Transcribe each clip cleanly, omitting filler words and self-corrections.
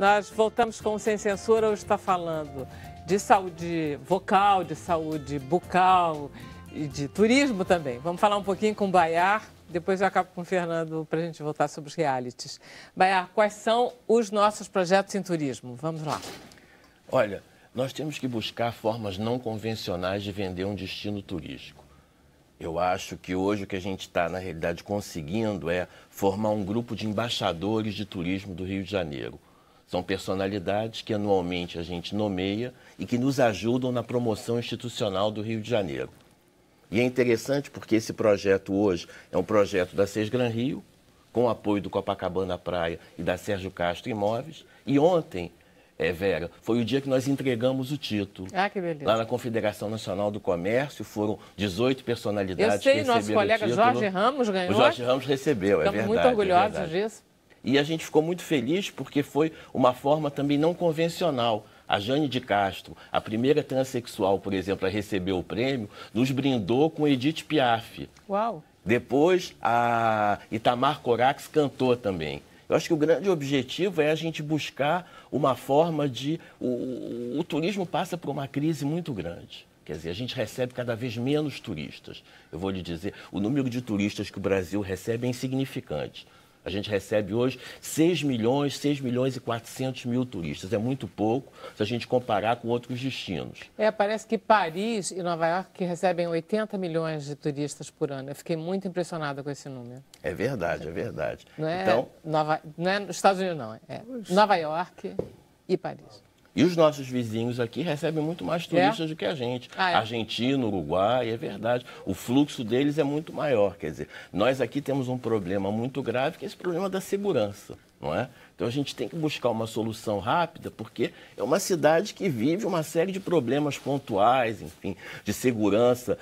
Nós voltamos com o Sem Censura. Hoje está falando de saúde vocal, de saúde bucal e de turismo também. Vamos falar um pouquinho com o Bayar, depois eu acabo com o Fernando para a gente voltar sobre os realities. Bayar, quais são os nossos projetos em turismo? Vamos lá. Olha, nós temos que buscar formas não convencionais de vender um destino turístico. Eu acho que hoje o que a gente está, na realidade, conseguindo é formar um grupo de embaixadores de turismo do Rio de Janeiro. São personalidades que anualmente a gente nomeia e que nos ajudam na promoção institucional do Rio de Janeiro. E é interessante porque esse projeto hoje é um projeto da Sesgran Rio, com o apoio do Copacabana Praia e da Sérgio Castro Imóveis. E ontem, Vera, foi o dia que nós entregamos o título. Ah, que beleza. Lá na Confederação Nacional do Comércio, foram 18 personalidades que receberam o título. Eu sei, nosso colega Jorge Ramos ganhou. O Jorge Ramos recebeu, é verdade. Estamos muito orgulhosos disso. E a gente ficou muito feliz porque foi uma forma também não convencional. A Jane de Castro, a primeira transexual, por exemplo, a receber o prêmio, nos brindou com Edith Piaf. Uau! Depois, a Itamar Corax cantou também. Eu acho que o grande objetivo é a gente buscar uma forma de... O turismo passa por uma crise muito grande. Quer dizer, a gente recebe cada vez menos turistas. Eu vou lhe dizer, o número de turistas que o Brasil recebe é insignificante. A gente recebe hoje 6 milhões e 400 mil turistas. É muito pouco se a gente comparar com outros destinos. Parece que Paris e Nova York recebem 80 milhões de turistas por ano. Eu fiquei muito impressionada com esse número. É verdade, é verdade. Não é, então, não é nos Estados Unidos, não. É Nova York e Paris. E os nossos vizinhos aqui recebem muito mais turistas do que a gente. Argentina, Uruguai, é verdade. O fluxo deles é muito maior. Quer dizer, nós aqui temos um problema muito grave, que é esse problema da segurança, não é? Então a gente tem que buscar uma solução rápida, porque é uma cidade que vive uma série de problemas pontuais, enfim, de segurança.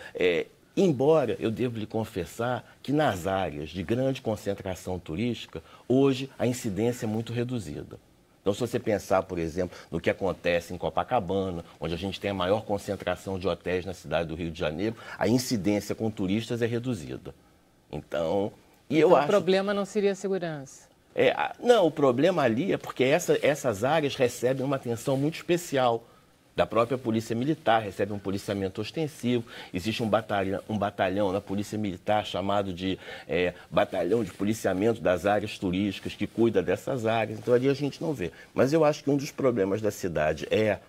Embora eu devo lhe confessar que nas áreas de grande concentração turística, hoje a incidência é muito reduzida. Então, se você pensar, por exemplo, no que acontece em Copacabana, onde a gente tem a maior concentração de hotéis na cidade do Rio de Janeiro, a incidência com turistas é reduzida. Então, eu acho... O problema não seria a segurança. Não, o problema ali é porque essas áreas recebem uma atenção muito especial da própria Polícia Militar, recebe um policiamento ostensivo. Existe um batalhão na Polícia Militar chamado de Batalhão de Policiamento das Áreas Turísticas, que cuida dessas áreas. Então, ali a gente não vê. Mas eu acho que um dos problemas da cidade é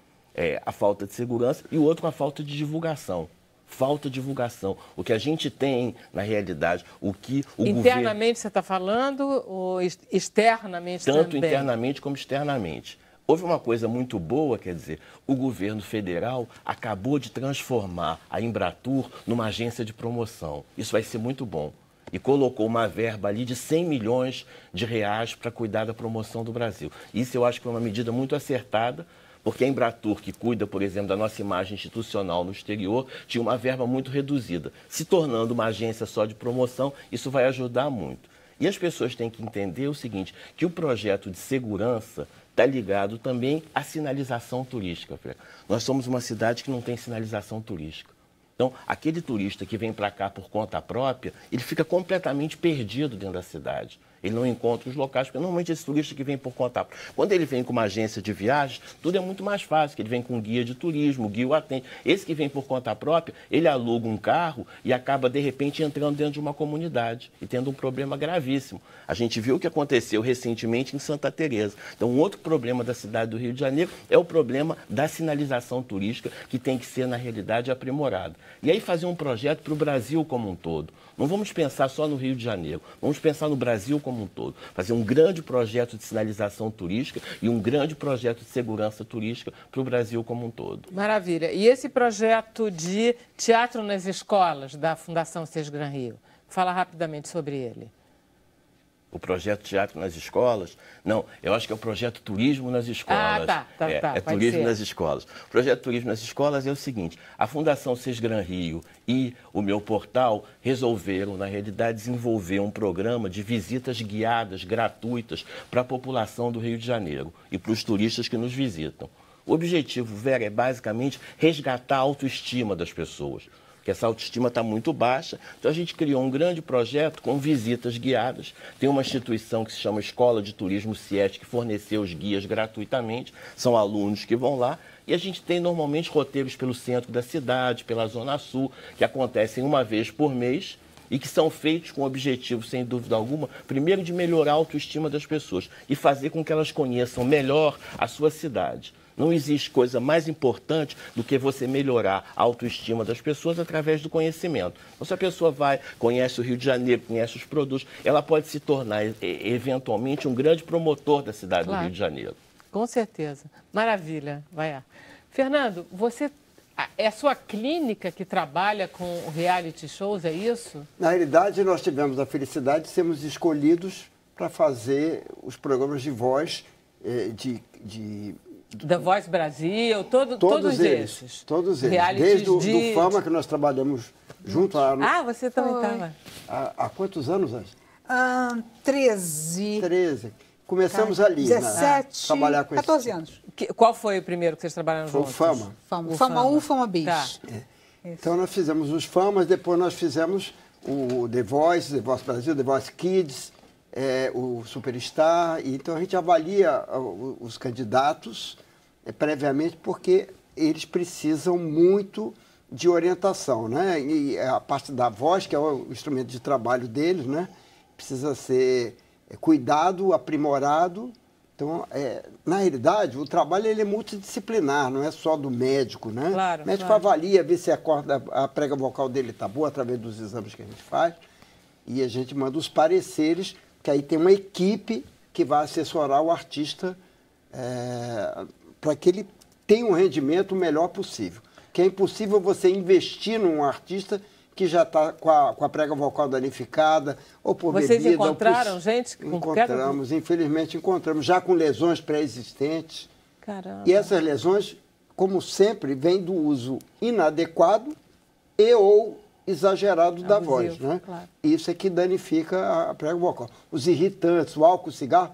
a falta de segurança e o outro a falta de divulgação. Falta de divulgação. O que a gente tem, na realidade, o que o internamente governo... você está falando ou externamente Tanto também? internamente como externamente. Houve uma coisa muito boa, quer dizer, o governo federal acabou de transformar a Embratur numa agência de promoção. Isso vai ser muito bom. E colocou uma verba ali de 100 milhões de reais para cuidar da promoção do Brasil. Isso eu acho que foi uma medida muito acertada, porque a Embratur, que cuida, por exemplo, da nossa imagem institucional no exterior, tinha uma verba muito reduzida. Se tornando uma agência só de promoção, isso vai ajudar muito. E as pessoas têm que entender o seguinte, que o projeto de segurança está ligado também à sinalização turística. Nós somos uma cidade que não tem sinalização turística. Então, aquele turista que vem para cá por conta própria, ele fica completamente perdido dentro da cidade. Ele não encontra os locais, porque normalmente esse turista que vem por conta própria, quando ele vem com uma agência de viagens, tudo é muito mais fácil, que ele vem com um guia de turismo, o guia o atende. Esse que vem por conta própria, ele aluga um carro e acaba, de repente, entrando dentro de uma comunidade e tendo um problema gravíssimo. A gente viu o que aconteceu recentemente em Santa Teresa. Então, um outro problema da cidade do Rio de Janeiro é o problema da sinalização turística, que tem que ser, na realidade, aprimorada. E aí fazer um projeto para o Brasil como um todo. Não vamos pensar só no Rio de Janeiro, vamos pensar no Brasil como um todo. Fazer um grande projeto de sinalização turística e um grande projeto de segurança turística para o Brasil como um todo. Maravilha. E esse projeto de teatro nas escolas da Fundação Sesgran Rio? Fala rapidamente sobre ele. O projeto Teatro nas Escolas? Não, eu acho que é o projeto Turismo nas Escolas. Tá. É Turismo nas Escolas. O projeto Turismo nas Escolas é o seguinte, a Fundação Sesgran Rio e o meu portal resolveram, na realidade, desenvolver um programa de visitas guiadas, gratuitas, para a população do Rio de Janeiro e para os turistas que nos visitam. O objetivo, Vera, é basicamente resgatar a autoestima das pessoas. que essa autoestima está muito baixa. Então a gente criou um grande projeto com visitas guiadas. Tem uma instituição que se chama Escola de Turismo CIET, que forneceu os guias gratuitamente, são alunos que vão lá. E a gente tem normalmente roteiros pelo centro da cidade, pela Zona Sul, que acontecem uma vez por mês e que são feitos com o objetivo, sem dúvida alguma, primeiro de melhorar a autoestima das pessoas e fazer com que elas conheçam melhor a sua cidade. Não existe coisa mais importante do que você melhorar a autoestima das pessoas através do conhecimento. Então, se a pessoa vai, conhece o Rio de Janeiro, conhece os produtos, ela pode se tornar, eventualmente, um grande promotor da cidade do Rio de Janeiro. Com certeza. Maravilha. Vai lá. Fernando, é a sua clínica que trabalha com reality shows, é isso? Na realidade, nós tivemos a felicidade de sermos escolhidos para fazer os programas de voz The Voice Brasil, todos esses. Todos eles. Realities Desde do Fama, que nós trabalhamos junto lá. Ah, você também estava. Há quantos anos, Antes? 13. 13. Começamos ali, 17, trabalhar com 14 anos. Qual foi o primeiro que vocês trabalharam juntos? Foi o Fama. Fama 1, Fama Bis. Tá. Então, nós fizemos os Famas, depois nós fizemos o The Voice Brasil, The Voice Kids, o Superstar. Então, a gente avalia os candidatos previamente porque eles precisam muito de orientação, né? E a parte da voz, que é o instrumento de trabalho deles, né? Precisa ser cuidado, aprimorado. Então, na realidade, o trabalho ele é multidisciplinar, não é só do médico, né? Claro, o médico avalia, vê se a prega vocal dele está boa através dos exames que a gente faz e a gente manda os pareceres, que aí tem uma equipe que vai assessorar o artista para que ele tenha um rendimento o melhor possível. Que é impossível você investir num artista que já está com a prega vocal danificada, ou por bebida... Vocês encontraram gente? Encontramos, infelizmente encontramos, já com lesões pré-existentes. Caramba. E essas lesões, como sempre, vêm do uso inadequado ou exagerado da voz, né? Claro. Isso é que danifica a prega vocal. Os irritantes, o álcool, o cigarro,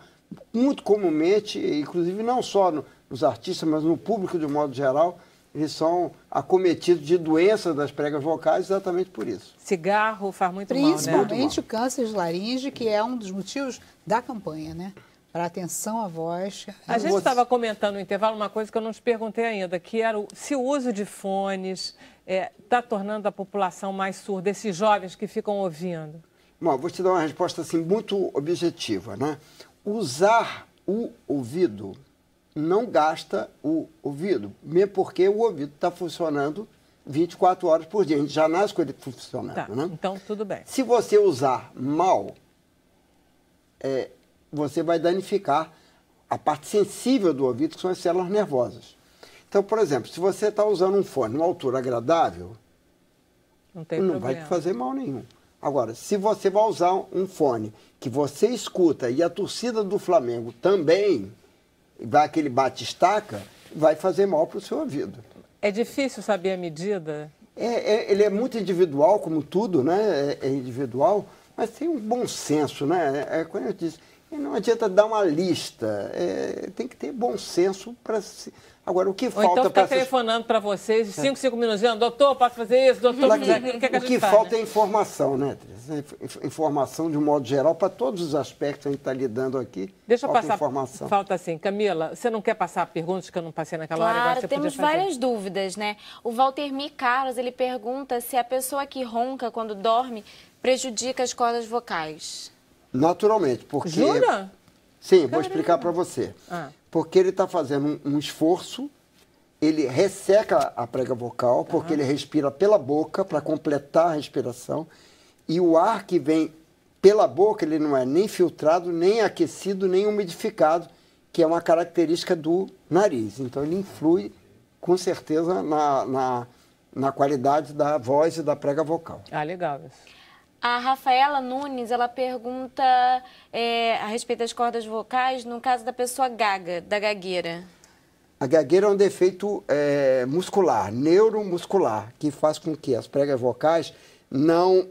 muito comumente, inclusive não só nos artistas, mas no público de um modo geral, eles são acometidos de doenças das pregas vocais exatamente por isso. Cigarro faz muito mal, né? Principalmente o câncer de laringe, que é um dos motivos da campanha, né? Para atenção à voz. A gente estava comentando no intervalo uma coisa que eu não te perguntei ainda, que era se o uso de fones está tornando a população mais surda, esses jovens que ficam ouvindo. Bom, vou te dar uma resposta assim, muito objetiva, né? Usar o ouvido não gasta o ouvido, mesmo porque o ouvido está funcionando 24 horas por dia. A gente já nasce com ele funcionando, tá, né? Então, tudo bem. Se você usar mal, você vai danificar a parte sensível do ouvido, que são as células nervosas. Então, por exemplo, se você está usando um fone numa altura agradável, não vai te fazer mal nenhum. Agora, se você vai usar um fone que você escuta e a torcida do Flamengo também, vai aquele bate-estaca, vai fazer mal para o seu ouvido. É difícil saber a medida? Ele é muito individual, como tudo, né? É individual, mas tem um bom senso, né? Quando eu disse, não adianta dar uma lista, tem que ter bom senso para se... Agora, o que falta para... Então ficar telefonando para vocês, 5 minutinhos, doutor, posso fazer isso, doutor, o que a gente faz? O que falta é informação, né, Teresa? Informação de um modo geral, para todos os aspectos que a gente está lidando aqui. Deixa eu passar informação. Falta assim. Camila, você não quer passar perguntas que eu não passei naquela hora? Agora você temos várias dúvidas, né? O Walter Mi Carlos, ele pergunta se a pessoa que ronca quando dorme prejudica as cordas vocais. Naturalmente, porque... Jura? Sim, vou explicar para você. Porque ele está fazendo um esforço, ele resseca a prega vocal, porque ele respira pela boca para completar a respiração, e o ar que vem pela boca, ele não é nem filtrado, nem aquecido, nem umidificado, que é uma característica do nariz. Então, ele influi, com certeza, na qualidade da voz e da prega vocal. Ah, legal isso. A Rafaela Nunes, ela pergunta a respeito das cordas vocais, no caso da pessoa gaga, da gagueira. A gagueira é um defeito muscular, neuromuscular, que faz com que as pregas vocais não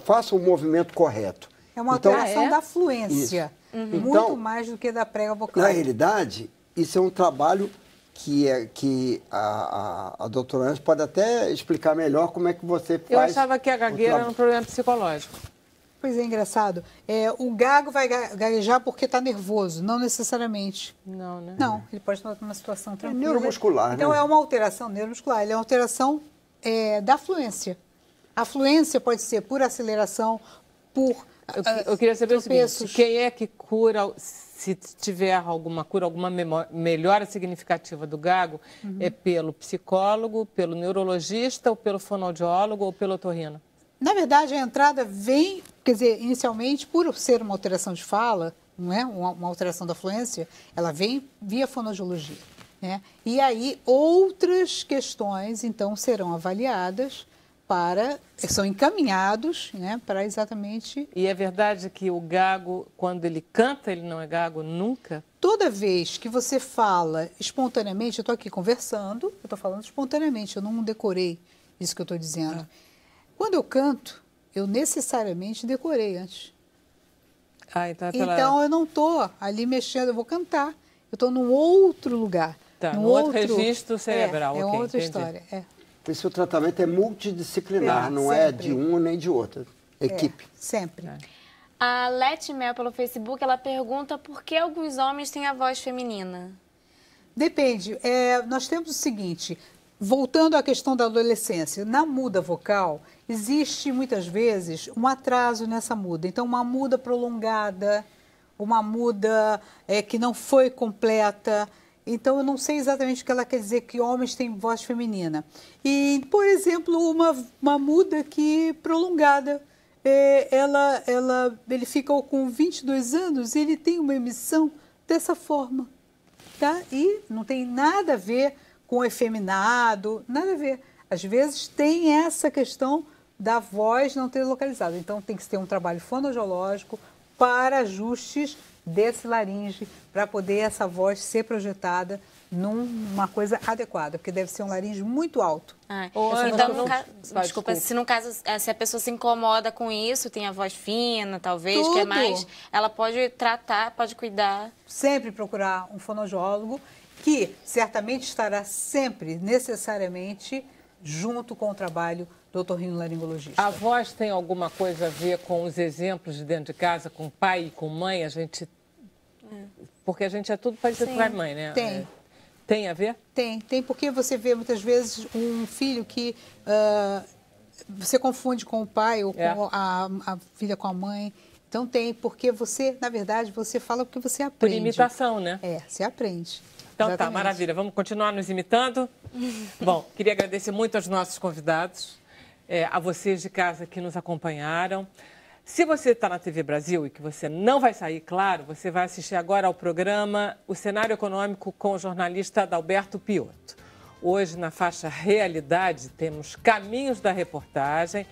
façam o movimento correto. É uma alteração da fluência, muito Então, mais do que da prega vocal. Na realidade, isso é um trabalho que a doutora Ângela pode até explicar melhor como é que você faz. Eu achava que a gagueira era um problema psicológico. Pois é, engraçado. O gago vai gaguejar porque está nervoso, não necessariamente. Não, né? Não, ele pode estar numa situação tranquila. neuromuscular, então, né? é uma alteração neuromuscular, ele é uma alteração da fluência. A fluência pode ser por aceleração, por Eu queria saber tropeços. o seguinte, quem é que cura, se tiver alguma cura, alguma melhora significativa do gago, é pelo psicólogo, pelo neurologista, ou pelo fonoaudiólogo, ou pelo otorrino? Na verdade, a entrada vem, quer dizer, inicialmente, por ser uma alteração de fala, não é? Uma alteração da fluência, ela vem via fonoaudiologia, né? E aí outras questões, então, serão avaliadas são encaminhados, né, para exatamente... E é verdade que o gago, quando ele canta, ele não é gago nunca? Toda vez que você fala espontaneamente, eu estou aqui conversando, eu estou falando espontaneamente, eu não decorei isso que eu estou dizendo. Quando eu canto, eu necessariamente decorei antes. Então, eu não estou ali mexendo, eu vou cantar. Eu estou num outro lugar. Tá, num outro registro cerebral. É ok, outra entendi. história, Por isso o tratamento é multidisciplinar, não é de um nem de outro. Equipe. Sempre. A Leti Mel, pelo Facebook, ela pergunta por que alguns homens têm a voz feminina. Depende. Nós temos o seguinte, voltando à questão da adolescência, na muda vocal, existe muitas vezes um atraso nessa muda. Então, uma muda prolongada, uma muda que não foi completa. Então, eu não sei exatamente o que ela quer dizer que homens têm voz feminina. E, por exemplo, uma muda que prolongada. Ele fica com 22 anos e ele tem uma emissão dessa forma. Tá? E não tem nada a ver com efeminado, nada a ver. Às vezes tem essa questão da voz não ter localizado. Então, tem que ter um trabalho fonoaudiológico para ajustes desse laringe, para poder essa voz ser projetada numa coisa adequada, porque deve ser um laringe muito alto. Então, desculpa, se a pessoa se incomoda com isso, tem a voz fina, talvez, que é mais, ela pode tratar, pode cuidar. Sempre procurar um fonoaudiólogo, que certamente estará sempre, necessariamente, junto com o trabalho do otorrinolaringologista. A voz tem alguma coisa a ver com os exemplos de dentro de casa, com pai e com mãe? Porque a gente é tudo parecido com a mãe, né? Tem. Tem a ver? Tem, porque você vê muitas vezes um filho que você confunde com o pai ou com a filha com a mãe. Então tem, porque você, na verdade, você fala porque você aprende. Por imitação, né? Você aprende. Então Exatamente. tá, maravilha. Vamos continuar nos imitando? Bom, queria agradecer muito aos nossos convidados, a vocês de casa que nos acompanharam. Se você está na TV Brasil e que você não vai sair, claro, você vai assistir agora ao programa O Cenário Econômico com o jornalista Adalberto Piotto. Hoje, na faixa Realidade, temos Caminhos da Reportagem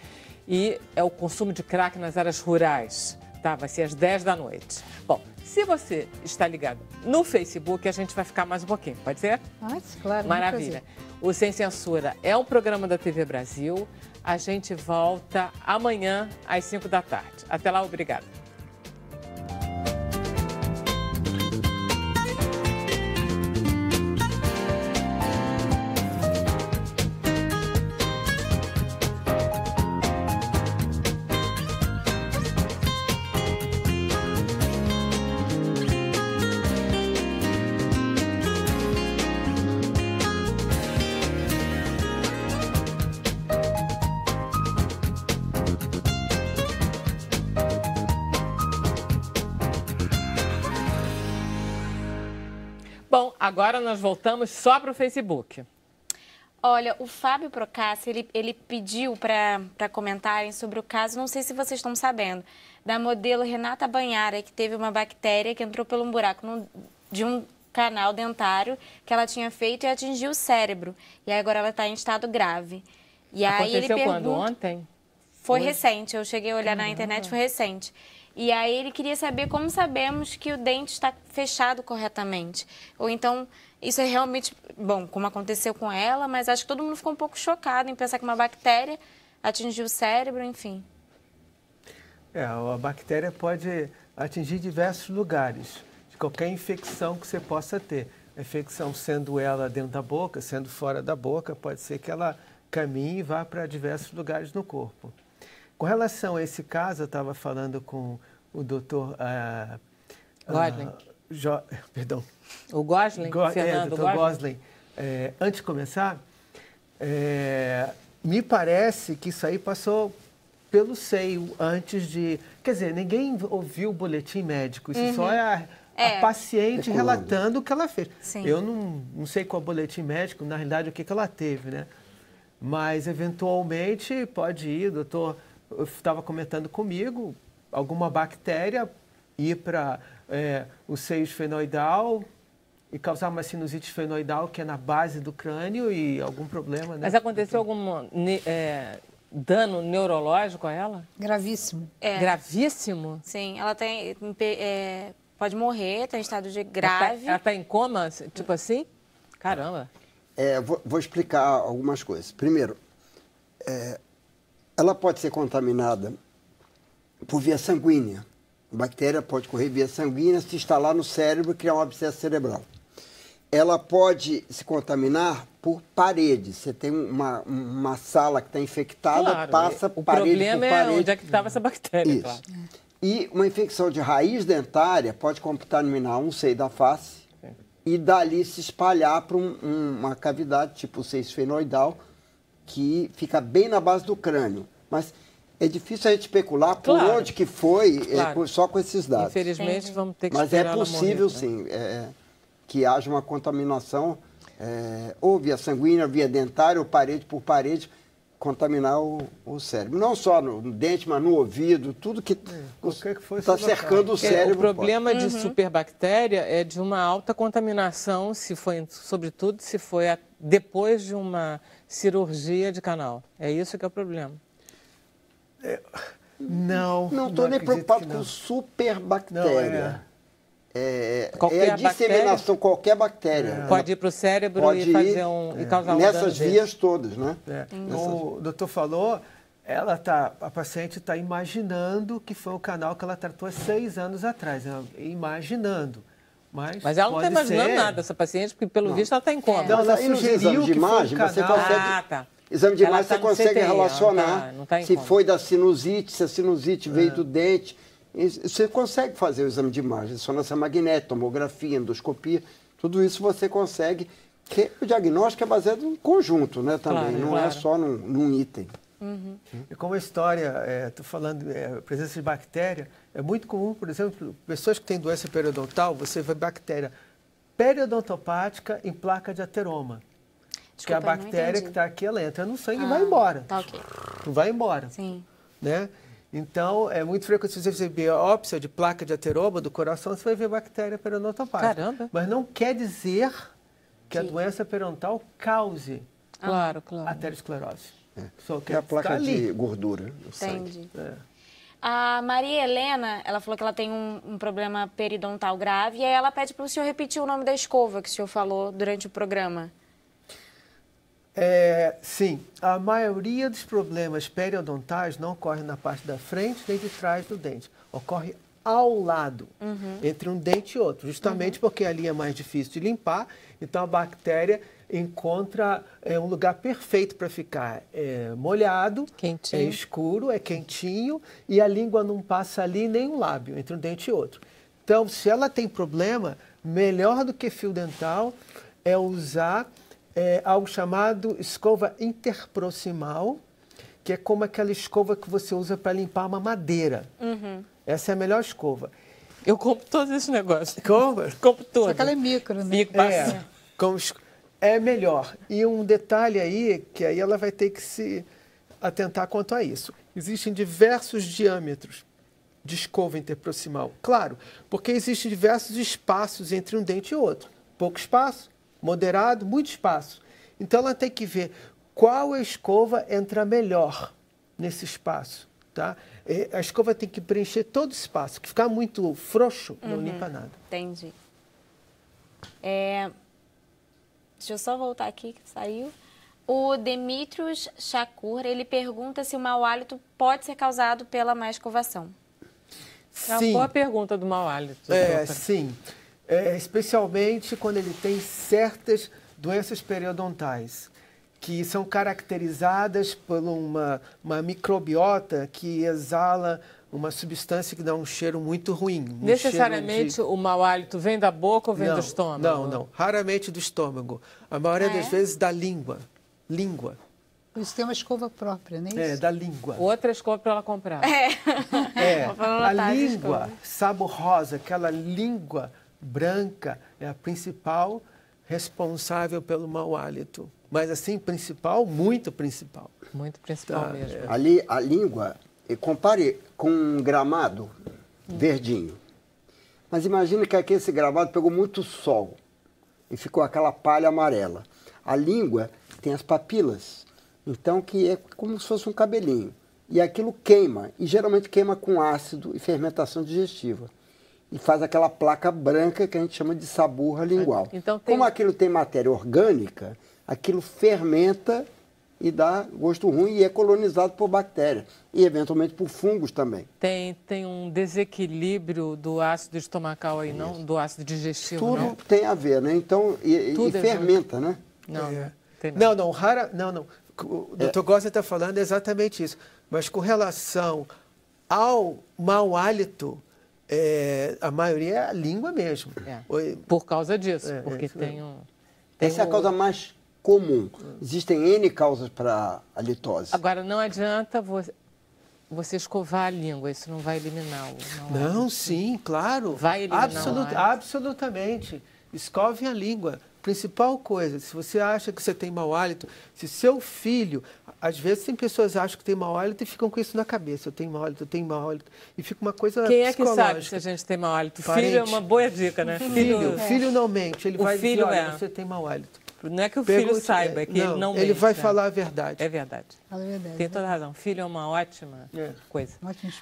e é o consumo de crack nas áreas rurais. Tá? Vai ser às 10 da noite. Bom, se você está ligado no Facebook, a gente vai ficar mais um pouquinho, pode ser? Claro. Maravilha. O Sem Censura é um programa da TV Brasil. A gente volta amanhã às 5 da tarde. Até lá, obrigada. Bom, agora nós voltamos só para o Facebook. Olha, o Fábio Procassi, ele pediu para comentarem sobre o caso, não sei se vocês estão sabendo, da modelo Renata Banhara, que teve uma bactéria que entrou pelo buraco de um canal dentário que ela tinha feito e atingiu o cérebro. E agora ela está em estado grave. E aí ele pergunta... quando? Ontem? Foi recente, eu cheguei a olhar na internet, foi recente. E aí ele queria saber como sabemos que o dente está fechado corretamente. Ou então, isso é realmente, bom, como aconteceu com ela, mas acho que todo mundo ficou um pouco chocado em pensar que uma bactéria atingiu o cérebro, enfim. A bactéria pode atingir diversos lugares, de qualquer infecção que você possa ter. A infecção, sendo ela dentro da boca, sendo fora da boca, pode ser que ela caminhe e vá para diversos lugares no corpo. Com relação a esse caso, eu estava falando com o doutor... Gosling. Perdão. O Gosling, Fernando Dr. Gosling. Antes de começar, me parece que isso aí passou pelo seio antes de... Quer dizer, ninguém ouviu o boletim médico, isso só é a paciente relatando o que ela fez. Sim. Eu não sei qual boletim médico, na realidade, o que ela teve, né? Mas, eventualmente, pode ir, doutor, eu estava comentando comigo, alguma bactéria ir para o seio esfenoidal e causar uma sinusite esfenoidal, que é na base do crânio, e algum problema, né? Mas aconteceu algum dano neurológico a ela? Gravíssimo. Gravíssimo? Sim, ela tem... pode morrer, está em estado de grave. Ela está em coma, tipo assim? Caramba. Vou explicar algumas coisas. Primeiro, ela pode ser contaminada por via sanguínea. A bactéria pode correr via sanguínea, se instalar no cérebro e criar um abscesso cerebral. Ela pode se contaminar por parede. Você tem uma sala que está infectada, Claro, passa o parede problema por parede. é onde é que estava essa bactéria, Isso. claro. E uma infecção de raiz dentária pode contaminar um seio da face e dali se espalhar para uma cavidade, tipo o seio esfenoidal, que fica bem na base do crânio. Mas é difícil a gente especular por Claro. onde que foi, Claro. só com esses dados. Infelizmente, vamos ter que Mas é esperar ela possível, morrer, né? sim, que haja uma contaminação, ou via sanguínea, via dentária, ou parede por parede, contaminar o cérebro. Não só no dente, mas no ouvido, tudo que está cercando o cérebro. O problema de superbactéria é de uma alta contaminação, sobretudo se foi depois de uma cirurgia de canal. É isso que é o problema. Não estou nem preocupado com superbactéria. Qualquer a disseminação, qualquer bactéria. Pode ir para o cérebro e causar um nessas dano vias todas, né? O doutor falou, a paciente está imaginando que foi o canal que ela tratou há 6 anos atrás. Imaginando. Mas ela não está imaginando nada, essa paciente, porque pelo visto ela está em coma. Mas aí nos exames de imagem, você consegue... Exame de imagem, você consegue relacionar se foi da sinusite, se a sinusite veio do dente. Você consegue fazer o exame de imagem, ressonância magnética, tomografia, endoscopia, tudo isso você consegue, porque o diagnóstico é baseado em conjunto, né, também, não é só num item. E como a história, estou falando, a presença de bactéria, é muito comum, por exemplo, pessoas que têm doença periodontal, você vê bactéria periodontopática em placa de ateroma. Que é a bactéria que está aqui, ela entra no sangue e vai embora. Tá, ok. Vai embora. Sim. Né? Então, é muito frequente se você fizer biópsia de placa de ateroma do coração, você vai ver bactéria periodontopática. Caramba! Mas não quer dizer que a doença periodontal cause aterosclerose. Só que é a placa de gordura no Entendi. sangue. A Maria Helena, ela falou que ela tem um problema periodontal grave e aí ela pede para o senhor repetir o nome da escova que o senhor falou durante o programa. Sim, a maioria dos problemas periodontais não ocorre na parte da frente nem de trás do dente. Ocorre ao lado, entre um dente e outro, justamente porque ali é mais difícil de limpar, então a bactéria encontra um lugar perfeito para ficar molhado, quentinho. É escuro, é quentinho e a língua não passa ali nem um lábio, entre um dente e outro. Então, se ela tem problema, melhor do que fio dental é usar algo chamado escova interproximal, que é como aquela escova que você usa para limpar uma madeira. Essa é a melhor escova. Eu compro todos esses negócios. Compra? Compro todos. Só que ela é micro, né? É melhor. E um detalhe aí, que aí ela vai ter que se atentar quanto a isso. Existem diversos diâmetros de escova interproximal. Claro, porque existem diversos espaços entre um dente e outro. Pouco espaço, moderado, muito espaço. Então, ela tem que ver qual escova entra melhor nesse espaço. Tá? A escova tem que preencher todo o espaço. Que ficar muito frouxo, não limpa nada. Entendi. Deixa eu só voltar aqui, que saiu. O Demetrius Shakur, ele pergunta se o mau hálito pode ser causado pela má escovação. É uma boa pergunta do mau hálito. Sim. especialmente quando ele tem certas doenças periodontais, que são caracterizadas por uma microbiota que exala uma substância que dá um cheiro muito ruim. Necessariamente o mau hálito vem da boca ou vem do estômago? Não. Raramente do estômago. A maioria das vezes da língua. Língua. Isso tem uma escova própria, não é isso? Da língua. Outra escova para ela comprar. A língua saborosa, aquela língua branca, é a principal responsável pelo mau hálito. Mas assim, principal, muito principal. Muito principal mesmo. Ali, a língua, compare com um gramado verdinho. Mas imagina que aqui esse gramado pegou muito sol e ficou aquela palha amarela. A língua tem as papilas, então que é como se fosse um cabelinho. E aquilo queima, e geralmente queima com ácido e fermentação digestiva. E faz aquela placa branca que a gente chama de saburra lingual. Então, como aquilo tem matéria orgânica, aquilo fermenta e dá gosto ruim e é colonizado por bactérias. E, eventualmente, por fungos também. Tem um desequilíbrio do ácido estomacal aí, não? Do ácido digestivo, Tudo não? tem a ver, né? Então, e fermenta, né? Não. Não. O Dr. Gosser está falando exatamente isso. Mas com relação ao mau hálito, a maioria é a língua mesmo. Por causa disso, porque tem essa é a causa mais comum. Existem N causas para a litose. Agora, não adianta você escovar a língua, isso não vai eliminar o mau hálito. Não, sim, claro. Vai eliminar absolutamente. Escovem a língua. Principal coisa, se você acha que você tem mau hálito, se seu filho... Às vezes tem pessoas que acham que tem mau hálito e ficam com isso na cabeça. Eu tenho mau hálito. E fica uma coisa Quem é que psicológica. sabe se a gente tem mau hálito? Filho é uma boa dica, né? Filho não mente. Ele vai dizer, olha, você tem mau hálito. Não é que o filho saiba, é que ele não mente. Ele vai falar a verdade. É verdade. Tem toda a razão. Filho é uma ótima coisa.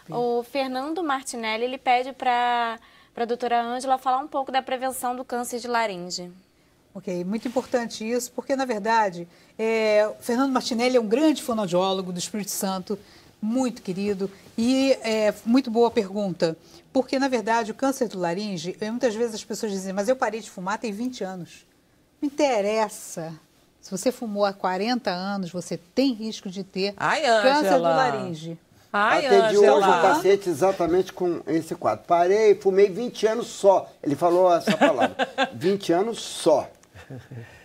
O Fernando Martinelli, ele pede para a doutora Ângela falar um pouco da prevenção do câncer de laringe. Ok, muito importante isso, porque, na verdade, o Fernando Martinelli é um grande fonoaudiólogo do Espírito Santo, muito querido, e muito boa pergunta, porque, na verdade, o câncer do laringe, muitas vezes as pessoas dizem, mas eu parei de fumar tem 20 anos. Não interessa. Se você fumou há 40 anos, você tem risco de ter câncer do laringe. Atendi hoje um paciente exatamente com esse quadro. Parei, fumei 20 anos só. Ele falou essa palavra. 20 anos só.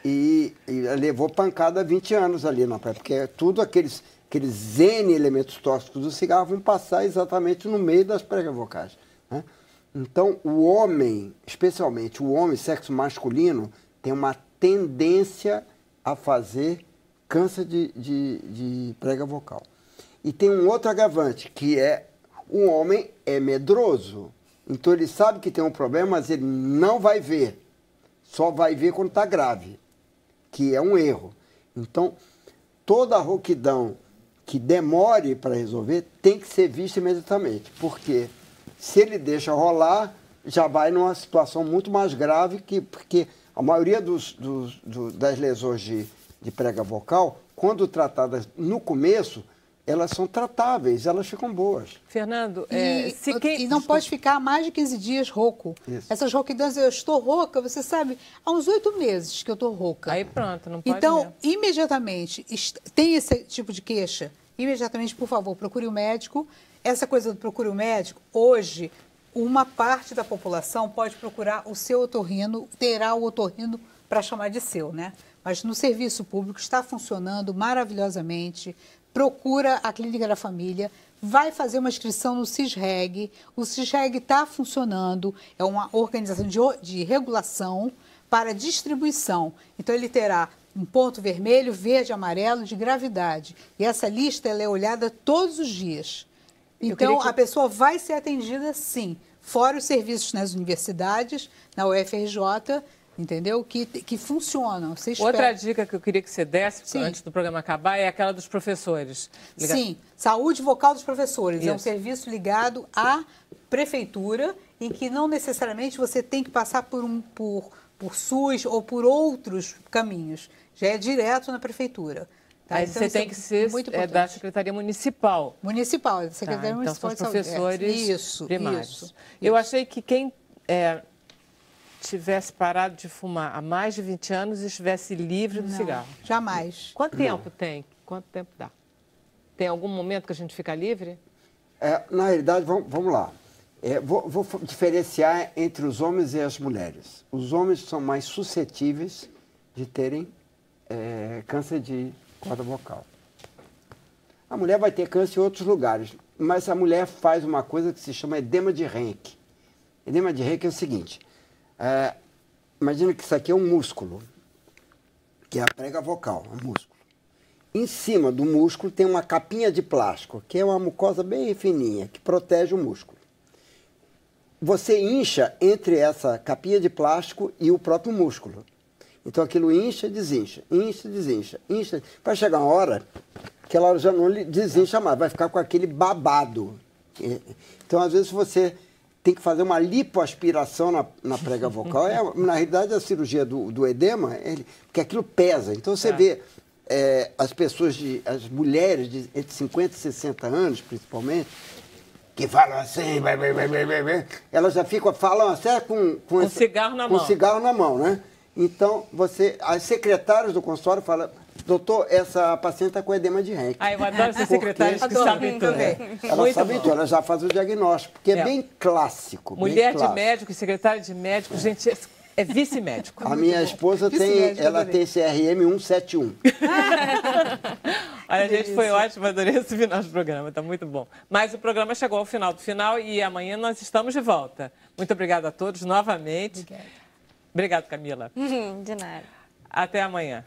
E levou pancada há 20 anos ali na praia, porque tudo aqueles N elementos tóxicos do cigarro vão passar exatamente no meio das pregas vocais, né? Então, o homem, especialmente o homem, sexo masculino, tem uma tendência a fazer câncer de prega vocal. E tem um outro agravante, que o homem é medroso. Então, ele sabe que tem um problema, mas ele não vai ver. Só vai ver quando está grave, que é um erro. Então, toda rouquidão que demore para resolver tem que ser vista imediatamente. Porque se ele deixa rolar, já vai numa situação muito mais grave, porque a maioria das lesões de prega vocal, quando tratadas no começo, elas são tratáveis, elas ficam boas. Fernando, e não pode ficar mais de 15 dias rouco. Isso. Essas rouquidões, eu estou rouca, você sabe, há uns 8 meses que eu estou rouca. Aí pronto, não pode Então, mesmo. Imediatamente, tem esse tipo de queixa, imediatamente, por favor, procure o médico. Essa coisa do procure o médico, hoje, uma parte da população pode procurar o seu otorrino, terá o otorrino para chamar de seu, né? Mas no serviço público está funcionando maravilhosamente. Procura a Clínica da Família, vai fazer uma inscrição no CISREG. O CISREG está funcionando, é uma organização de regulação para distribuição. Então, ele terá um ponto vermelho, verde, amarelo de gravidade. E essa lista ela é olhada todos os dias. Então, a pessoa vai ser atendida, sim, fora os serviços nas universidades, na UFRJ, entendeu? Que funcionam. Outra dica que eu queria que você desse, antes do programa acabar, é aquela dos professores. Sim, saúde vocal dos professores. Isso. É um serviço ligado à prefeitura, em que não necessariamente você tem que passar por SUS ou por outros caminhos. Já é direto na prefeitura. Tá? Aí então, você tem que ser da Secretaria Municipal. Municipal, da Secretaria Municipal então, são os professores de Saúde. primários. Isso. Eu achei que quem tivesse parado de fumar há mais de 20 anos e estivesse livre do cigarro? Jamais. Quanto tempo tem? Quanto tempo dá? Tem algum momento que a gente fica livre? Na realidade, vamos lá. Vou diferenciar entre os homens e as mulheres. Os homens são mais suscetíveis de terem câncer de corda vocal. A mulher vai ter câncer em outros lugares, mas a mulher faz uma coisa que se chama edema de Henke. Edema de Henke é o seguinte, imagina que isso aqui é um músculo, que é a prega vocal, um músculo. Em cima do músculo tem uma capinha de plástico, que é uma mucosa bem fininha, que protege o músculo. Você incha entre essa capinha de plástico e o próprio músculo. Então aquilo incha, desincha, incha, desincha, incha. Vai chegar uma hora que ela já não desincha mais, vai ficar com aquele babado. Então, às vezes, você tem que fazer uma lipoaspiração na prega vocal. Na realidade, a cirurgia do edema, porque aquilo pesa. Então, você vê as pessoas, as mulheres de entre 50 e 60 anos, principalmente, que falam assim, elas já falam até com cigarro na mão. Com cigarro na mão, né? Então, as secretárias do consultório falam, doutor, essa paciente está com edema de Henke. Eu adoro ser secretária que sabem tudo. Ela sabe tudo, ela já faz o diagnóstico, porque é bem clássico. Mulher bem clássico. de médico, secretária de médico, gente, é vice-médico. A minha esposa tem CRM 171. Olha, gente, foi ótimo, adorei esse final do programa, está muito bom. Mas o programa chegou ao final do final e amanhã nós estamos de volta. Muito obrigada a todos novamente. Obrigada. Obrigado, Camila. De nada. Até amanhã.